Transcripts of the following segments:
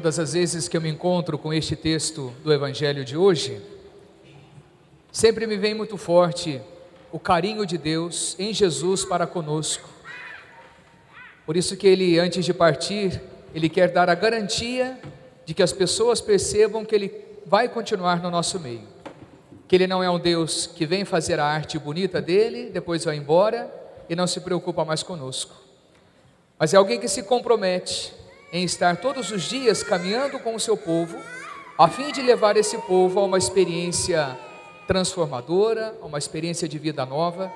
Todas as vezes que eu me encontro com este texto do Evangelho de hoje, sempre me vem muito forte o carinho de Deus em Jesus para conosco. Por isso que Ele, antes de partir, Ele quer dar a garantia de que as pessoas percebam que Ele vai continuar no nosso meio. Que Ele não é um Deus que vem fazer a arte bonita dEle, depois vai embora e não se preocupa mais conosco. Mas é alguém que se compromete em estar todos os dias caminhando com o seu povo, a fim de levar esse povo a uma experiência transformadora, a uma experiência de vida nova,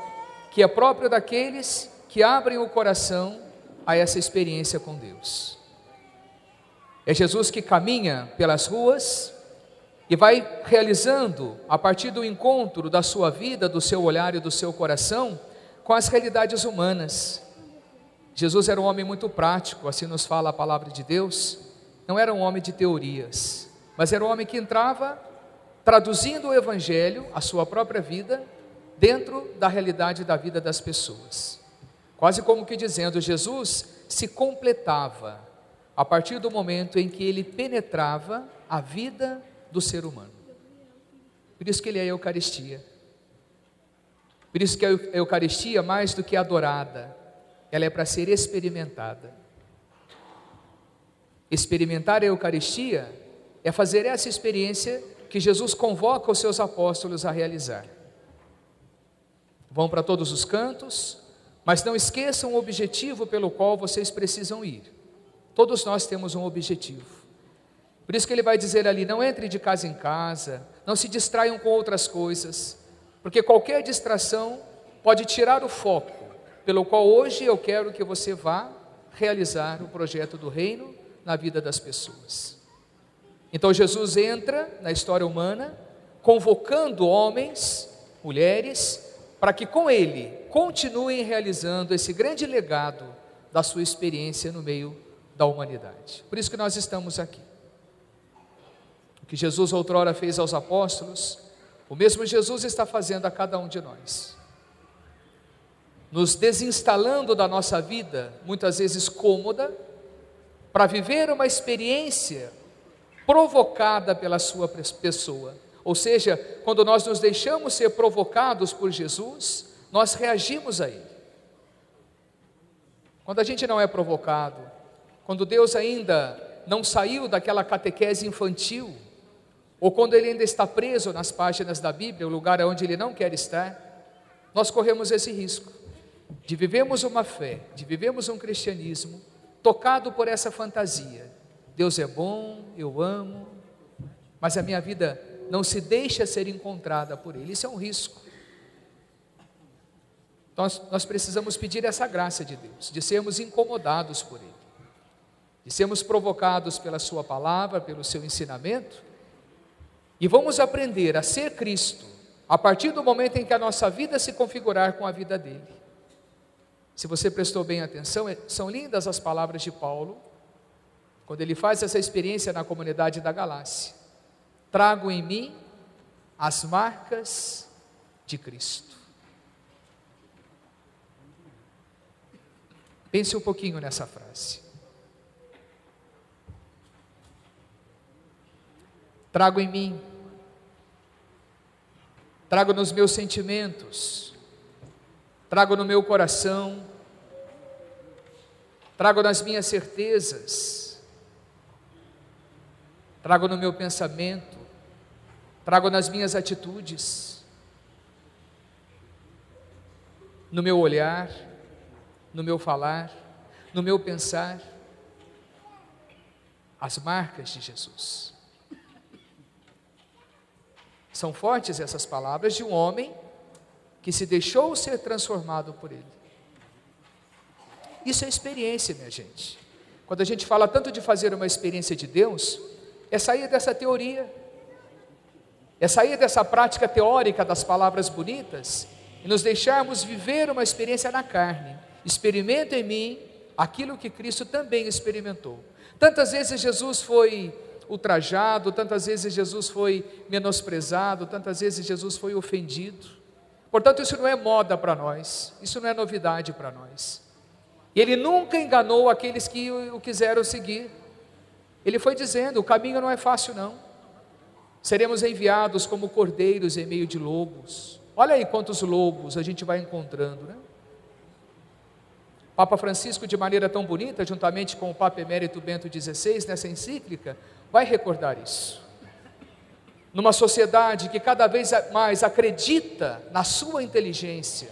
que é própria daqueles que abrem o coração a essa experiência com Deus. É Jesus que caminha pelas ruas e vai realizando, a partir do encontro da sua vida, do seu olhar e do seu coração, com as realidades humanas. Jesus era um homem muito prático, assim nos fala a palavra de Deus. Não era um homem de teorias, mas era um homem que entrava traduzindo o Evangelho, a sua própria vida, dentro da realidade da vida das pessoas. Quase como que dizendo, Jesus se completava a partir do momento em que ele penetrava a vida do ser humano. Por isso que ele é a Eucaristia. Por isso que a Eucaristia, mais do que adorada, ela é para ser experimentada. Experimentar a Eucaristia é fazer essa experiência que Jesus convoca os seus apóstolos a realizar. Vão para todos os cantos, mas não esqueçam o objetivo pelo qual vocês precisam ir. Todos nós temos um objetivo. Por isso que ele vai dizer ali, não entre de casa em casa, não se distraiam com outras coisas, porque qualquer distração pode tirar o foco pelo qual hoje eu quero que você vá realizar o projeto do reino na vida das pessoas. Então Jesus entra na história humana, convocando homens, mulheres, para que com ele continuem realizando esse grande legado da sua experiência no meio da humanidade. Por isso que nós estamos aqui. O que Jesus outrora fez aos apóstolos, o mesmo Jesus está fazendo a cada um de nós. Nos desinstalando da nossa vida, muitas vezes cômoda, para viver uma experiência provocada pela sua pessoa. Ou seja, quando nós nos deixamos ser provocados por Jesus, nós reagimos a Ele. Quando a gente não é provocado, quando Deus ainda não saiu daquela catequese infantil, ou quando Ele ainda está preso nas páginas da Bíblia, o lugar onde Ele não quer estar, nós corremos esse risco de vivermos uma fé, de vivermos um cristianismo tocado por essa fantasia. Deus é bom, eu amo, mas a minha vida não se deixa ser encontrada por Ele. Isso é um risco. Nós precisamos pedir essa graça de Deus, de sermos incomodados por Ele, de sermos provocados pela Sua palavra, pelo Seu ensinamento, e vamos aprender a ser Cristo a partir do momento em que a nossa vida se configurar com a vida dEle. Se você prestou bem atenção, são lindas as palavras de Paulo, quando ele faz essa experiência na comunidade da Galácia. Trago em mim as marcas de Cristo. Pense um pouquinho nessa frase. Trago em mim, trago nos meus sentimentos, trago no meu coração, trago nas minhas certezas, trago no meu pensamento, trago nas minhas atitudes, no meu olhar, no meu falar, no meu pensar, as marcas de Jesus. São fortes essas palavras de um homem que se deixou ser transformado por Ele. Isso é experiência, minha gente. Quando a gente fala tanto de fazer uma experiência de Deus, é sair dessa teoria, é sair dessa prática teórica das palavras bonitas e nos deixarmos viver uma experiência na carne. Experimenta em mim aquilo que Cristo também experimentou. Tantas vezes Jesus foi ultrajado, tantas vezes Jesus foi menosprezado, tantas vezes Jesus foi ofendido. Portanto, isso não é moda para nós, isso não é novidade para nós. E Ele nunca enganou aqueles que o quiseram seguir. Ele foi dizendo: o caminho não é fácil não, seremos enviados como cordeiros em meio de lobos. Olha aí quantos lobos a gente vai encontrando, né? Papa Francisco, de maneira tão bonita, juntamente com o Papa Emérito Bento XVI, nessa encíclica, vai recordar isso. Numa sociedade que cada vez mais acredita na sua inteligência,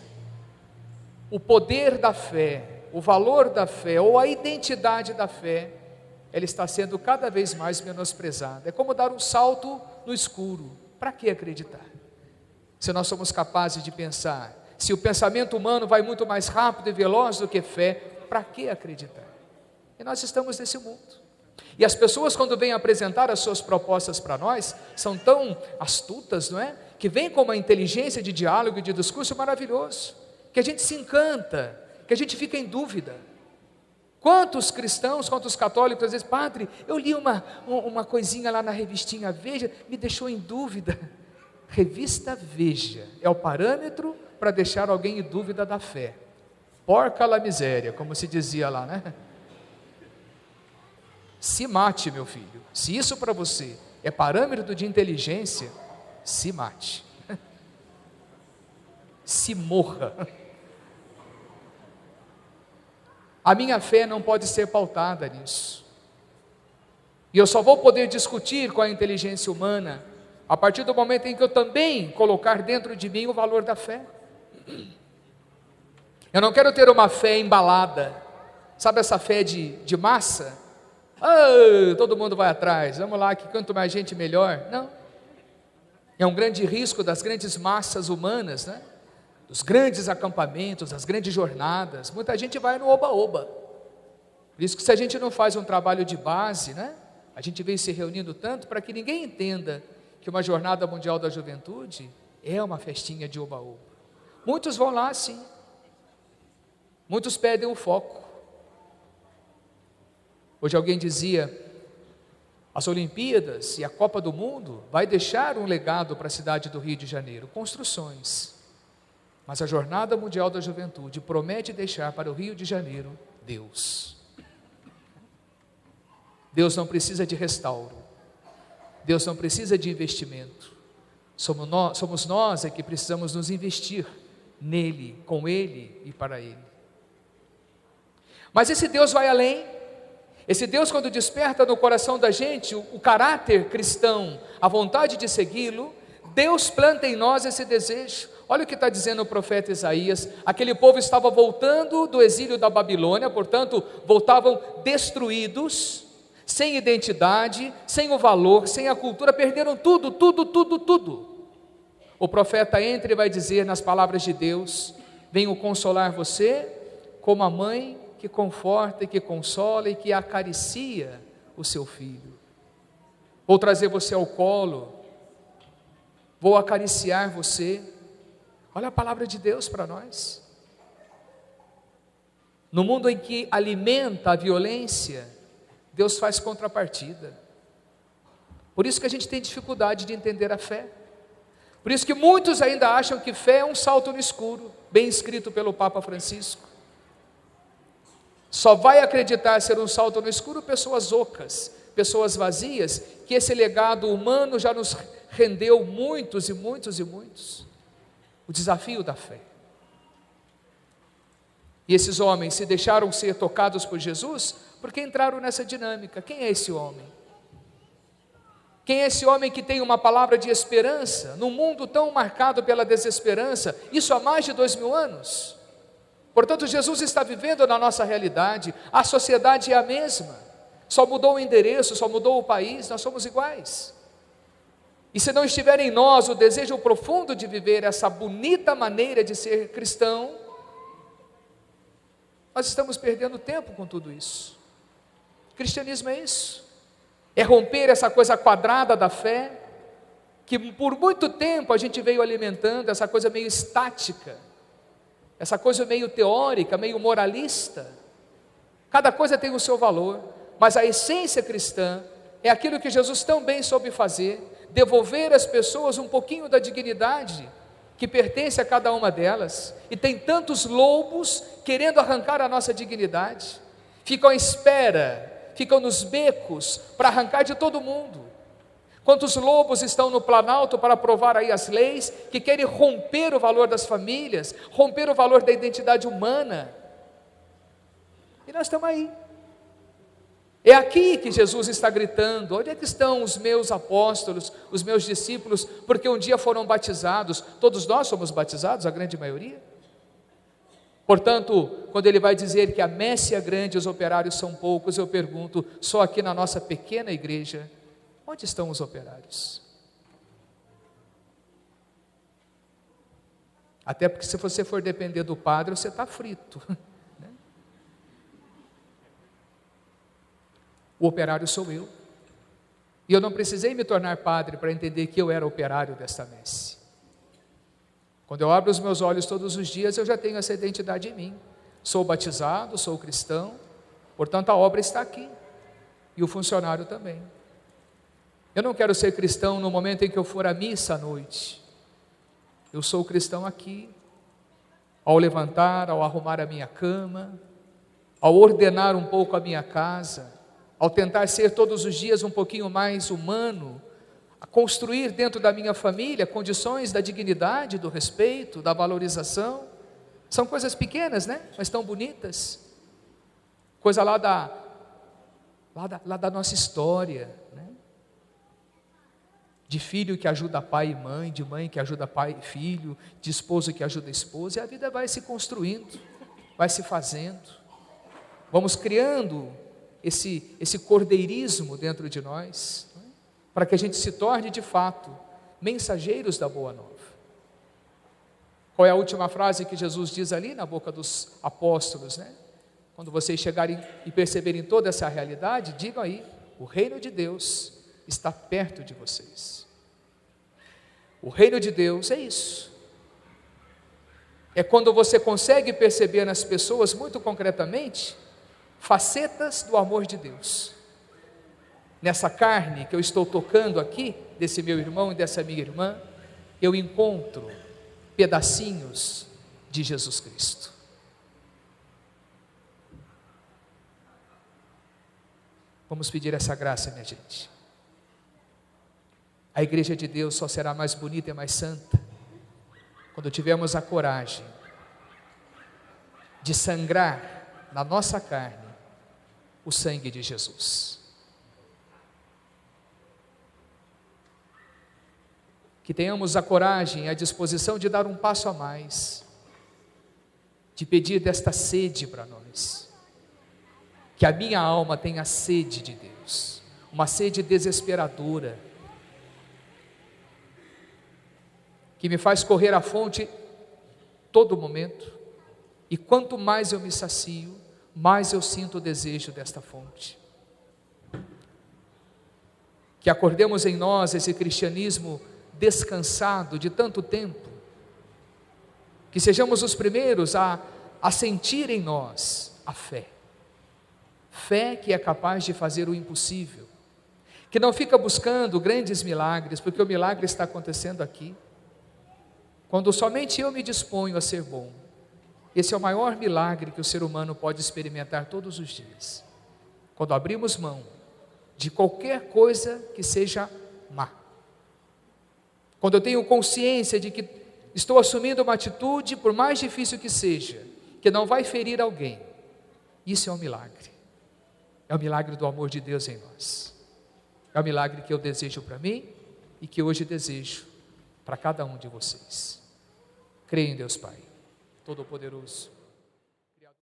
o poder da fé, o valor da fé, ou a identidade da fé, ela está sendo cada vez mais menosprezada. É como dar um salto no escuro. Para que acreditar? Se nós somos capazes de pensar, se o pensamento humano vai muito mais rápido e veloz do que fé, para que acreditar? E nós estamos nesse mundo. E as pessoas, quando vêm apresentar as suas propostas para nós, são tão astutas, não é? Que vêm com uma inteligência de diálogo e de discurso maravilhoso, que a gente se encanta, que a gente fica em dúvida. Quantos cristãos, quantos católicos, às vezes: padre, eu li uma coisinha lá na revistinha Veja, me deixou em dúvida. Revista Veja é o parâmetro para deixar alguém em dúvida da fé. Porca la miséria, como se dizia lá, né? Se mate, meu filho. Se isso para você é parâmetro de inteligência, se mate. Se morra. A minha fé não pode ser pautada nisso. E eu só vou poder discutir com a inteligência humana a partir do momento em que eu também colocar dentro de mim o valor da fé. Eu não quero ter uma fé embalada. Sabe essa fé de massa? Todo mundo vai atrás, vamos lá, que quanto mais gente melhor. Não. É um grande risco das grandes massas humanas, né? Dos grandes acampamentos, das grandes jornadas. Muita gente vai no oba-oba. Por isso que, se a gente não faz um trabalho de base, né? A gente vem se reunindo tanto para que ninguém entenda que uma jornada mundial da juventude é uma festinha de oba-oba. Muitos vão lá sim, muitos perdem o foco. Hoje alguém dizia: as Olimpíadas e a Copa do Mundo vai deixar um legado para a cidade do Rio de Janeiro, construções, mas a Jornada Mundial da Juventude promete deixar para o Rio de Janeiro Deus. Deus não precisa de restauro, Deus não precisa de investimento, somos nós que precisamos nos investir nele, com ele e para ele. Mas esse Deus vai além. Esse Deus, quando desperta no coração da gente o caráter cristão, a vontade de segui-lo, Deus planta em nós esse desejo. Olha o que está dizendo o profeta Isaías: aquele povo estava voltando do exílio da Babilônia, portanto voltavam destruídos, sem identidade, sem o valor, sem a cultura, perderam tudo. O profeta entra e vai dizer nas palavras de Deus: venho consolar você como a mãe que conforta e que consola e que acaricia o seu filho. Vou trazer você ao colo, vou acariciar você. Olha a palavra de Deus para nós. No mundo em que alimenta a violência, Deus faz contrapartida. Por isso que a gente tem dificuldade de entender a fé. Por isso que muitos ainda acham que fé é um salto no escuro, bem escrito pelo Papa Francisco. Só vai acreditar ser um salto no escuro pessoas ocas, pessoas vazias, que esse legado humano já nos rendeu muitos. O desafio da fé. E esses homens se deixaram ser tocados por Jesus porque entraram nessa dinâmica. Quem é esse homem? Quem é esse homem que tem uma palavra de esperança num mundo tão marcado pela desesperança? Isso há mais de 2000 anos. Portanto, Jesus está vivendo na nossa realidade. A sociedade é a mesma, só mudou o endereço, só mudou o país, nós somos iguais. E se não estiver em nós o desejo profundo de viver essa bonita maneira de ser cristão, nós estamos perdendo tempo com tudo isso. O cristianismo é isso, é romper essa coisa quadrada da fé, que por muito tempo a gente veio alimentando, essa coisa meio estática, essa coisa meio teórica, meio moralista. Cada coisa tem o seu valor, mas a essência cristã é aquilo que Jesus tão bem soube fazer: devolver às pessoas um pouquinho da dignidade que pertence a cada uma delas. E tem tantos lobos querendo arrancar a nossa dignidade, ficam à espera ficam nos becos para arrancar de todo mundo. Quantos lobos estão no Planalto para aprovar aí as leis que querem romper o valor das famílias, romper o valor da identidade humana. E nós estamos aí. É aqui que Jesus está gritando: onde é que estão os meus apóstolos, os meus discípulos, porque um dia foram batizados? Todos nós somos batizados, a grande maioria. Portanto, quando ele vai dizer que a messe é grande e os operários são poucos, eu pergunto, só aqui na nossa pequena igreja, onde estão os operários? Até porque se você for depender do padre, você está frito. Né? O operário sou eu. E eu não precisei me tornar padre para entender que eu era operário desta messe. Quando eu abro os meus olhos todos os dias, eu já tenho essa identidade em mim. Sou batizado, sou cristão, portanto a obra está aqui. E o funcionário também. Eu não quero ser cristão no momento em que eu for à missa à noite. Eu sou cristão aqui, ao levantar, ao arrumar a minha cama, ao ordenar um pouco a minha casa, ao tentar ser todos os dias um pouquinho mais humano, a construir dentro da minha família condições da dignidade, do respeito, da valorização. São coisas pequenas, né? Mas tão bonitas. Coisa lá da nossa história, né? De filho que ajuda pai e mãe, de mãe que ajuda pai e filho, de esposo que ajuda esposa, e a vida vai se construindo, vai se fazendo. Vamos criando esse cordeirismo dentro de nós, né? Para que a gente se torne de fato mensageiros da boa nova. Qual é a última frase que Jesus diz ali na boca dos apóstolos, né? Quando vocês chegarem e perceberem toda essa realidade, digam aí: o reino de Deus está perto de vocês. O reino de Deus é isso. É quando você consegue perceber nas pessoas, muito concretamente, facetas do amor de Deus. Nessa carne que eu estou tocando aqui, desse meu irmão e dessa minha irmã, eu encontro pedacinhos de Jesus Cristo. Vamos pedir essa graça, minha gente. A igreja de Deus só será mais bonita e mais santa quando tivermos a coragem de sangrar na nossa carne o sangue de Jesus. Que tenhamos a coragem e a disposição de dar um passo a mais, de pedir desta sede para nós. Que a minha alma tenha sede de Deus, uma sede desesperadora, que me faz correr à fonte todo momento, e quanto mais eu me sacio, mais eu sinto o desejo desta fonte. Que acordemos em nós esse cristianismo descansado de tanto tempo, que sejamos os primeiros a sentir em nós a fé que é capaz de fazer o impossível, que não fica buscando grandes milagres, porque o milagre está acontecendo aqui, quando somente eu me disponho a ser bom. Esse é o maior milagre que o ser humano pode experimentar todos os dias, quando abrimos mão de qualquer coisa que seja má. Quando eu tenho consciência de que estou assumindo uma atitude, por mais difícil que seja, que não vai ferir alguém, isso é um milagre. É o milagre do amor de Deus em nós. É o milagre que eu desejo para mim e que hoje desejo para cada um de vocês. Creio em Deus Pai Todo-Poderoso,